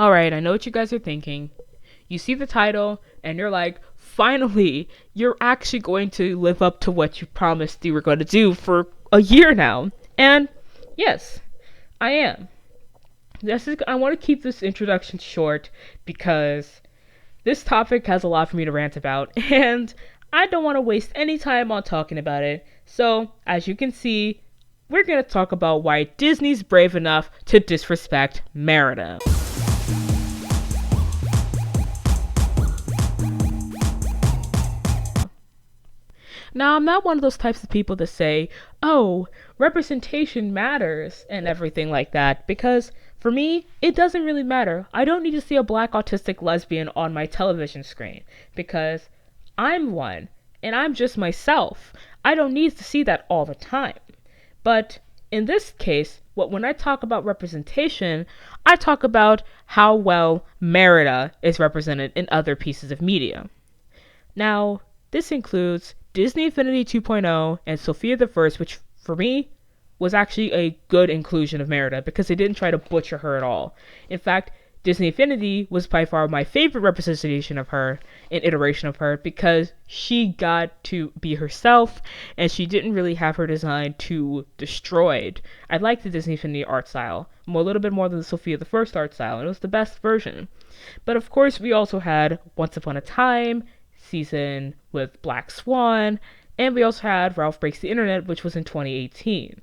Alright, I know what you guys are thinking. You see the title, and you're like, finally, you're actually going to live up to what you promised you were going to do for a year now. And yes, I am. I want to keep this introduction short because this topic has a lot for me to rant about, and I don't want to waste any time on talking about it. So, as you can see, we're going to talk about why Disney's brave enough to disrespect Merida. Now, I'm not one of those types of people that say, oh, representation matters and everything like that, because for me, it doesn't really matter. I don't need to see a black autistic lesbian on my television screen, because I'm one, and I'm just myself. I don't need to see that all the time. But in this case, when I talk about representation, I talk about how well Merida is represented in other pieces of media. Now, this includes Disney Infinity 2.0 and Sophia the First, which for me was actually a good inclusion of Merida because they didn't try to butcher her at all. In fact, Disney Infinity was by far my favorite representation of her and iteration of her because she got to be herself and she didn't really have her design too destroyed. I like the Disney Infinity art style a little bit more than the Sophia the First art style, and it was the best version. But of course, we also had Once Upon a Time season with Black Swan, and we also had Ralph Breaks the Internet, which was in 2018.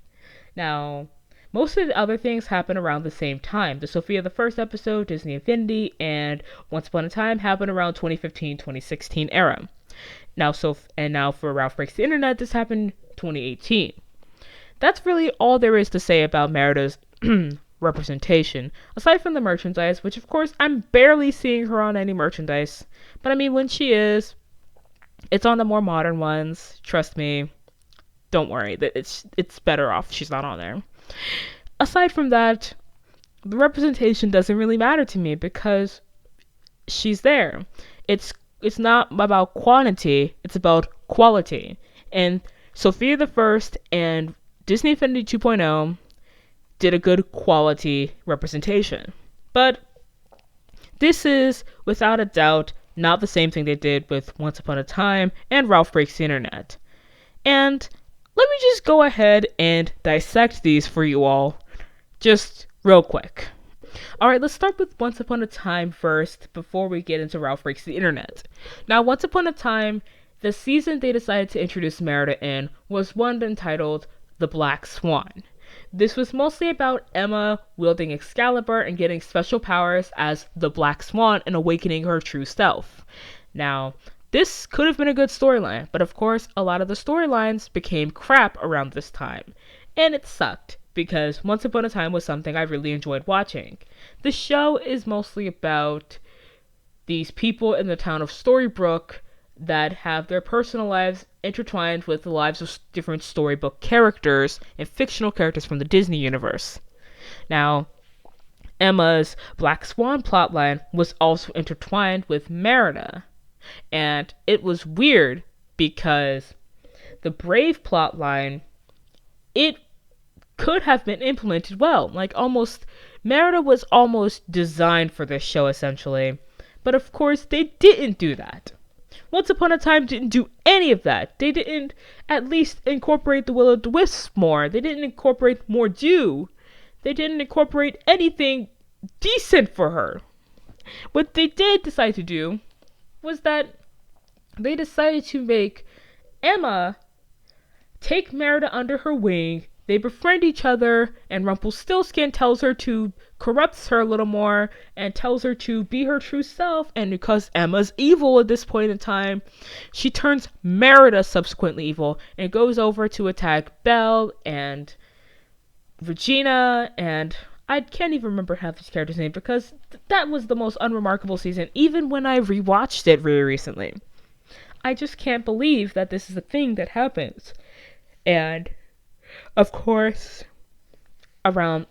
Now, most of the other things happen around the same time. The Sophia the First episode, Disney Infinity, and Once Upon a Time happened around 2015-2016 era. Now for Ralph Breaks the Internet, this happened 2018. That's really all there is to say about Merida's representation, aside from the merchandise, which of course I'm barely seeing her on any merchandise. But I mean, when she is, it's on the more modern ones. Trust me. Don't worry. It's better off she's not on there. Aside from that, the representation doesn't really matter to me because she's there. It's not about quantity, it's about quality. And Sophia the First and Disney Infinity 2.0 did a good quality representation. But this is, without a doubt, not the same thing they did with Once Upon a Time and Ralph Breaks the Internet. And let me just go ahead and dissect these for you all, just real quick. Alright, let's start with Once Upon a Time first, before we get into Ralph Breaks the Internet. Now, Once Upon a Time, the season they decided to introduce Merida in was one entitled The Black Swan. This was mostly about Emma wielding Excalibur and getting special powers as the Black Swan and awakening her true self. Now, this could have been a good storyline, but of course, a lot of the storylines became crap around this time. And it sucked, because Once Upon a Time was something I really enjoyed watching. The show is mostly about these people in the town of Storybrooke that have their personal lives intertwined with the lives of different storybook characters and fictional characters from the Disney universe. Now, Emma's Black Swan plotline was also intertwined with Merida, and it was weird because the Brave plotline, it could have been implemented well. Merida was almost designed for this show, essentially. But of course, they didn't do that. Once Upon a Time didn't do any of that. They didn't at least incorporate the Will-O-the-Wisp more. They didn't incorporate Mor'du. They didn't incorporate anything decent for her. What they did decide to do was that they decided to make Emma take Merida under her wing. They befriend each other, and Rumpelstiltskin corrupts her a little more, and tells her to be her true self, and because Emma's evil at this point in time, she turns Merida subsequently evil, and goes over to attack Belle, and Regina, and I can't even remember half these characters' names, because that was the most unremarkable season, even when I rewatched it very recently. I just can't believe that this is a thing that happens. And of course,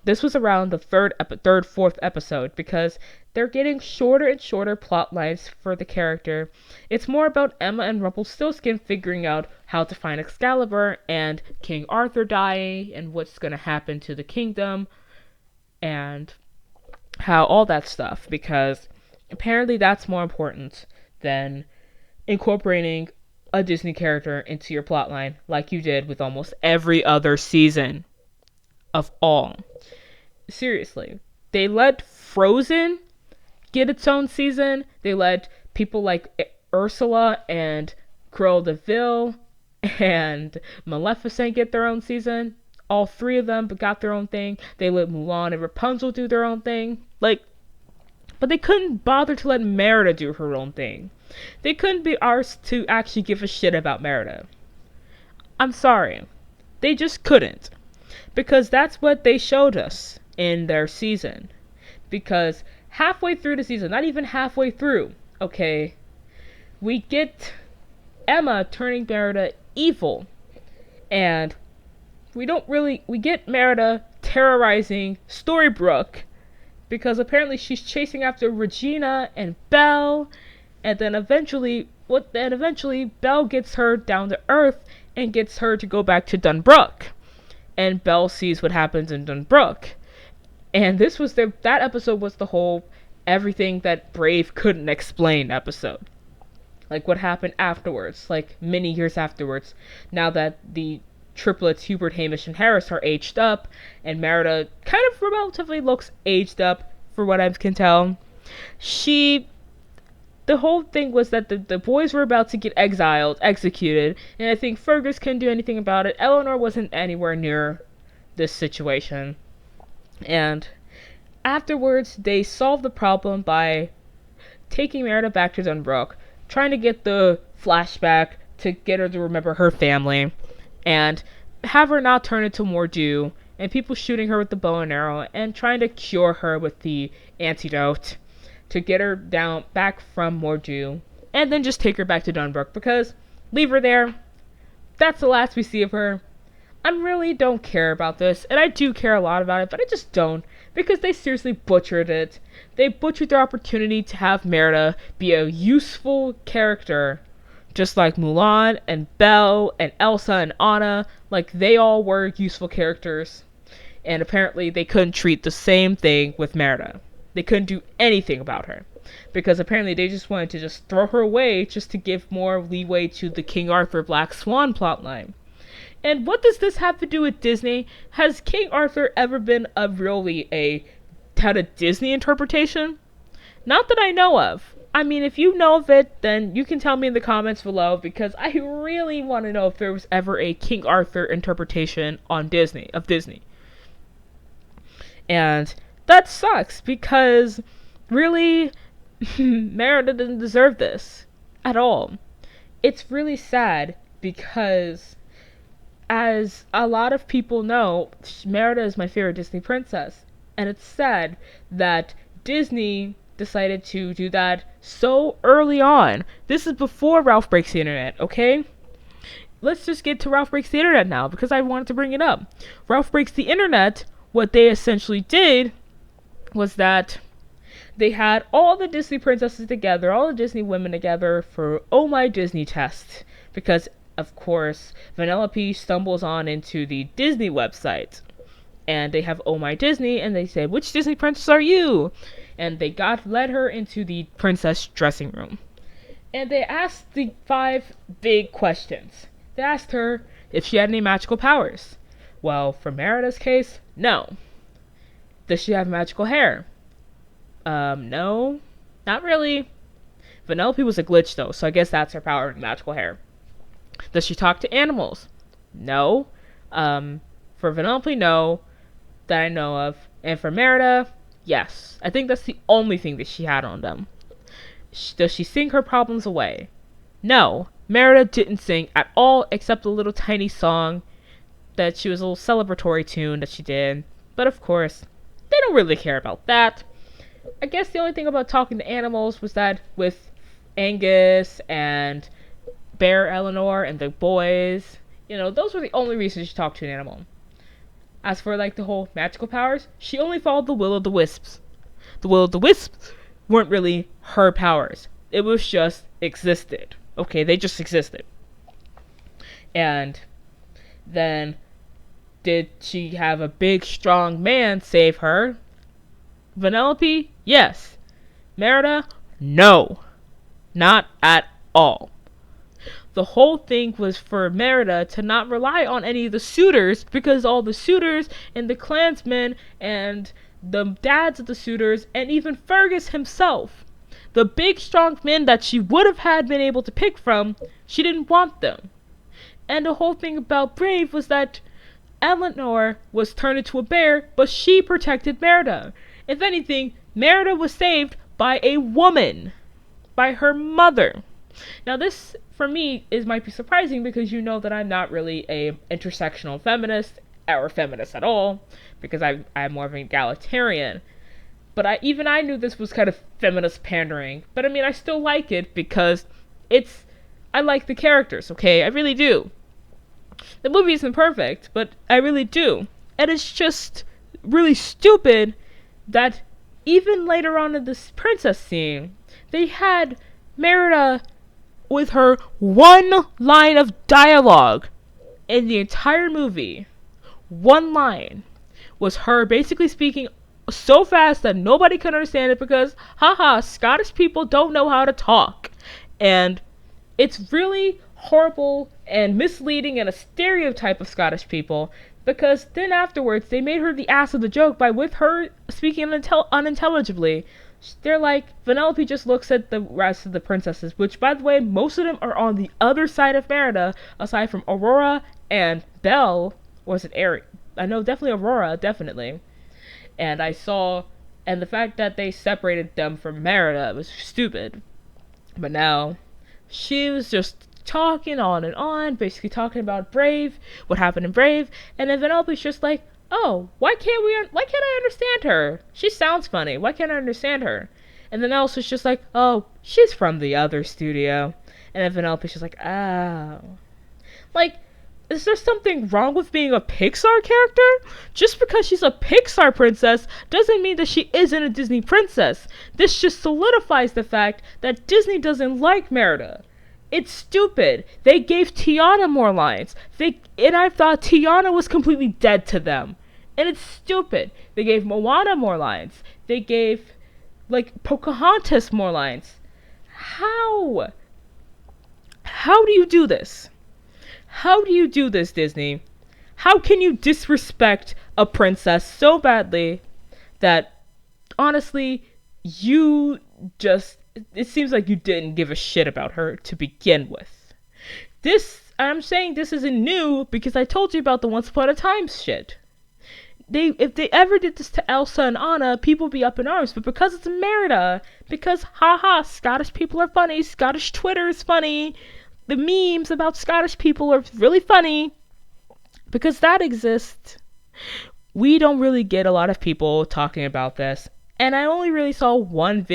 this was around the fourth episode, because they're getting shorter and shorter plot lines for the character. It's more about Emma and Rumpelstiltskin figuring out how to find Excalibur, and King Arthur dying, and what's going to happen to the kingdom. And how all that stuff, because apparently that's more important than incorporating a Disney character into your plotline like you did with almost every other season of all. Seriously. They let Frozen get its own season. They let people like Ursula and Cruella de Vil and Maleficent get their own season. All three of them got their own thing. They let Mulan and Rapunzel do their own thing. But they couldn't bother to let Merida do her own thing. They couldn't be arsed to actually give a shit about Merida. I'm sorry. They just couldn't. Because that's what they showed us in their season. Because halfway through the season, not even halfway through, okay, we get Emma turning Merida evil. And we get Merida terrorizing Storybrooke, because apparently she's chasing after Regina and Belle, and then eventually Belle gets her down to earth and gets her to go back to Dunbrook. And Belle sees what happens in Dunbrook. And that episode was the whole everything that Brave couldn't explain episode. Like what happened afterwards, like many years afterwards, now that the triplets Hubert, Hamish, and Harris are aged up, and Merida kind of relatively looks aged up, for what I can tell. The whole thing was that the boys were about to get executed, and I think Fergus couldn't do anything about it. Eleanor wasn't anywhere near this situation. And afterwards, they solved the problem by taking Merida back to Dunbrook, trying to get the flashback to get her to remember her family, and have her not turn into Mordew, and people shooting her with the bow and arrow, and trying to cure her with the antidote to get her back from Mordew, and then just take her back to Dunbrook, because leave her there. That's the last we see of her. I really don't care about this, and I do care a lot about it, but I just don't, because they seriously butchered it. They butchered their opportunity to have Merida be a useful character, just like Mulan and Belle and Elsa and Anna, like they all were useful characters. And apparently they couldn't treat the same thing with Merida. They couldn't do anything about her, because apparently they just wanted to just throw her away just to give more leeway to the King Arthur Black Swan plotline. And what does this have to do with Disney? Has King Arthur ever been had a Disney interpretation? Not that I know of. I mean, if you know of it, then you can tell me in the comments below, because I really want to know if there was ever a King Arthur interpretation of Disney. And that sucks, because really, Merida didn't deserve this at all. It's really sad, because as a lot of people know, Merida is my favorite Disney princess. And it's sad that Disney decided to do that so early on. This is before Ralph Breaks the Internet, okay? Let's just get to Ralph Breaks the Internet now, because I wanted to bring it up. Ralph Breaks the Internet, what they essentially did was that they had all the Disney princesses together, all the Disney women together for Oh My Disney test. Because, of course, Vanellope stumbles on into the Disney website. And they have Oh My Disney, and they say, which Disney princess are you? And they led her into the princess dressing room. And they asked the 5 big questions. They asked her if she had any magical powers. Well, for Merida's case, no. Does she have magical hair? No. Not really. Vanellope was a glitch, though, so I guess that's her power, magical hair. Does she talk to animals? No. For Vanellope, no. That I know of. And for Merida, yes. I think that's the only thing that she had on them. Does she sing her problems away? No. Merida didn't sing at all, except a little tiny song that she was a little celebratory tune that she did. But of course, they don't really care about that. I guess the only thing about talking to animals was that with Angus and Bear Eleanor and the boys, those were the only reasons she talked to an animal. As for the whole magical powers, she only followed the will-o'-the-wisps. The will-o'-the-wisps weren't really her powers. It was just existed. Okay, they just existed. And then did she have a big strong man save her? Vanellope, yes. Merida, no. Not at all. The whole thing was for Merida to not rely on any of the suitors, because all the suitors and the clansmen and the dads of the suitors and even Fergus himself, the big strong men that she would have had been able to pick from, she didn't want them. And the whole thing about Brave was that Eleanor was turned into a bear, but she protected Merida. If anything, Merida was saved by a woman, by her mother. Now this, for me, might be surprising because you know that I'm not really a intersectional feminist, or feminist at all, because I'm more of an egalitarian. But I knew this was kind of feminist pandering. But I mean, I still like it because I like the characters, okay? I really do. The movie isn't perfect, but I really do. And it's just really stupid that even later on in this princess scene, they had Merida with her one line of dialogue in the entire movie. One line was her basically speaking so fast that nobody could understand it because, haha, Scottish people don't know how to talk. And it's really horrible and misleading and a stereotype of Scottish people, because then afterwards they made her the ass of the joke with her speaking unintelligibly. They're like, Vanellope just looks at the rest of the princesses, which, by the way, most of them are on the other side of Merida, aside from Aurora and Belle. Or was it Eric? I know, definitely Aurora, definitely. And the fact that they separated them from Merida was stupid. But now, she was just talking on and on, basically talking about Brave, what happened in Brave, and then Vanellope's just like, oh, why can't I understand her? She sounds funny. Why can't I understand her? And then Elsa's just like, oh, she's from the other studio. And then Vanellope's just like, oh. Like, is there something wrong with being a Pixar character? Just because she's a Pixar princess doesn't mean that she isn't a Disney princess. This just solidifies the fact that Disney doesn't like Merida. It's stupid. They gave Tiana more lines. And I thought Tiana was completely dead to them. And it's stupid. They gave Moana more lines. They gave, Pocahontas more lines. How? How do you do this? How do you do this, Disney? How can you disrespect a princess so badly that, honestly, it seems like you didn't give a shit about her to begin with. I'm saying this isn't new because I told you about the Once Upon a Time shit. If they ever did this to Elsa and Anna, people would be up in arms. But because it's Merida, because, haha, Scottish people are funny, Scottish Twitter is funny, the memes about Scottish people are really funny, because that exists, we don't really get a lot of people talking about this. And I only really saw one or two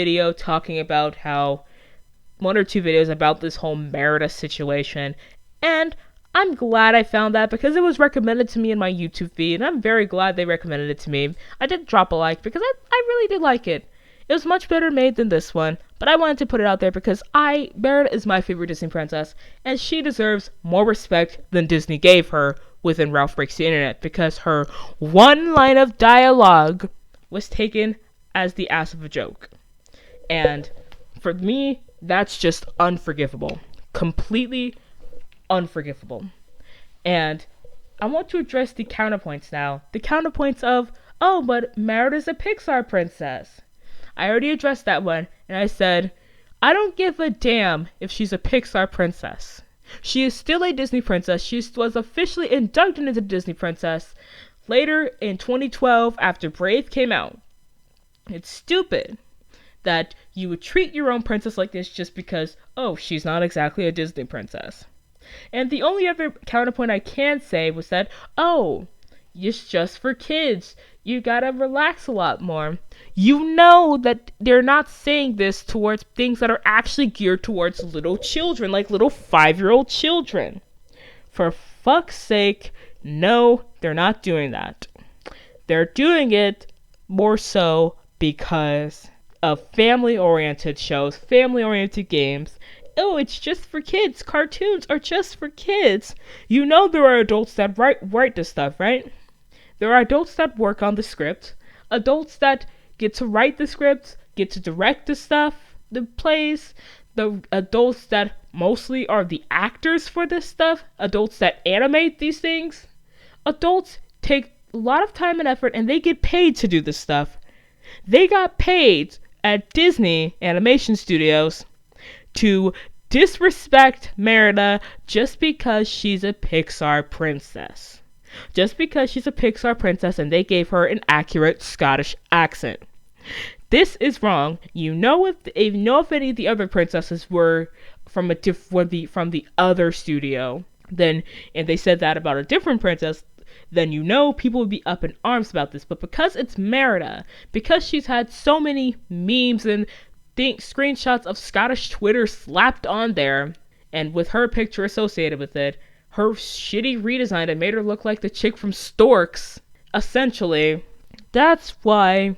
videos about this whole Merida situation. And I'm glad I found that because it was recommended to me in my YouTube feed. And I'm very glad they recommended it to me. I did drop a like because I really did like it. It was much better made than this one. But I wanted to put it out there because Merida is my favorite Disney princess. And she deserves more respect than Disney gave her within Ralph Breaks the Internet. Because her one line of dialogue was taken as the ass of a joke. And for me, that's just unforgivable. Completely unforgivable. And I want to address the counterpoints now. The counterpoints of, oh, but Merida's a Pixar princess. I already addressed that one, and I said, I don't give a damn if she's a Pixar princess. She is still a Disney princess. She was officially inducted into Disney princess later in 2012 after Brave came out. It's stupid that you would treat your own princess like this just because, oh, she's not exactly a Disney princess. And the only other counterpoint I can say was that, oh, it's just for kids. You gotta relax a lot more. You know that they're not saying this towards things that are actually geared towards little children, like little 5-year-old children. For fuck's sake, no, they're not doing that. They're doing it more so because of family-oriented shows, family-oriented games. Oh, it's just for kids. Cartoons are just for kids. You know there are adults that write this stuff, right? There are adults that work on the script. Adults that get to write the scripts, get to direct the stuff, the plays, the adults that mostly are the actors for this stuff, adults that animate these things. Adults take a lot of time and effort and they get paid to do this stuff. They got paid at Disney Animation Studios to disrespect Merida just because she's a Pixar princess. Just because she's a Pixar princess and they gave her an accurate Scottish accent. This is wrong. You know if any of the other princesses were from the other studio, then and they said that about a different princess, then you know people would be up in arms about this. But because it's Merida, because she's had so many memes and screenshots of Scottish Twitter slapped on there, and with her picture associated with it, her shitty redesign that made her look like the chick from Storks, essentially, that's why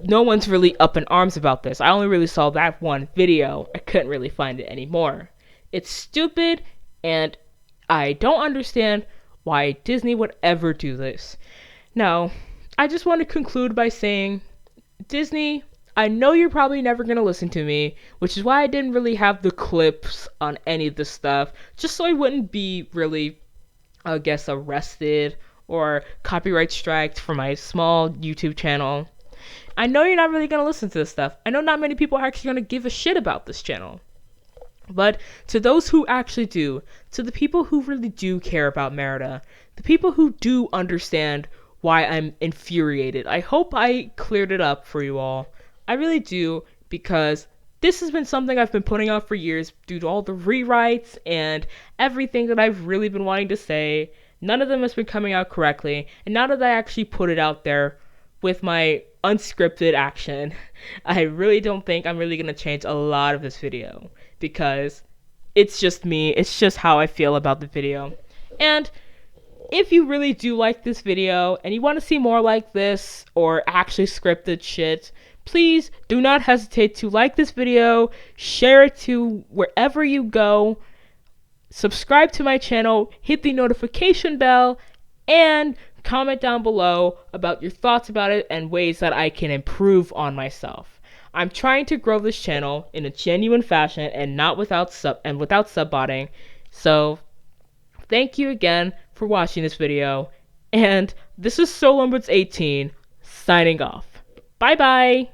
no one's really up in arms about this. I only really saw that one video. I couldn't really find it anymore. It's stupid, and I don't understand why Disney would ever do this. Now, I just want to conclude by saying, Disney, I know you're probably never going to listen to me, which is why I didn't really have the clips on any of this stuff, just so I wouldn't be really, I guess, arrested or copyright striked for my small YouTube channel. I know you're not really going to listen to this stuff. I know not many people are actually going to give a shit about this channel. But to those who actually do, to the people who really do care about Merida, the people who do understand why I'm infuriated, I hope I cleared it up for you all. I really do, because this has been something I've been putting off for years due to all the rewrites and everything that I've really been wanting to say. None of them has been coming out correctly, and now that I actually put it out there with my unscripted action, I really don't think I'm really going to change a lot of this video, because it's just me, it's just how I feel about the video. And if you really do like this video, and you want to see more like this, or actually scripted shit, please do not hesitate to like this video, share it to wherever you go, subscribe to my channel, hit the notification bell, and comment down below about your thoughts about it and ways that I can improve on myself. I'm trying to grow this channel in a genuine fashion and not without subbotting. So thank you again for watching this video, and this is SoloNumberz18 signing off. Bye bye.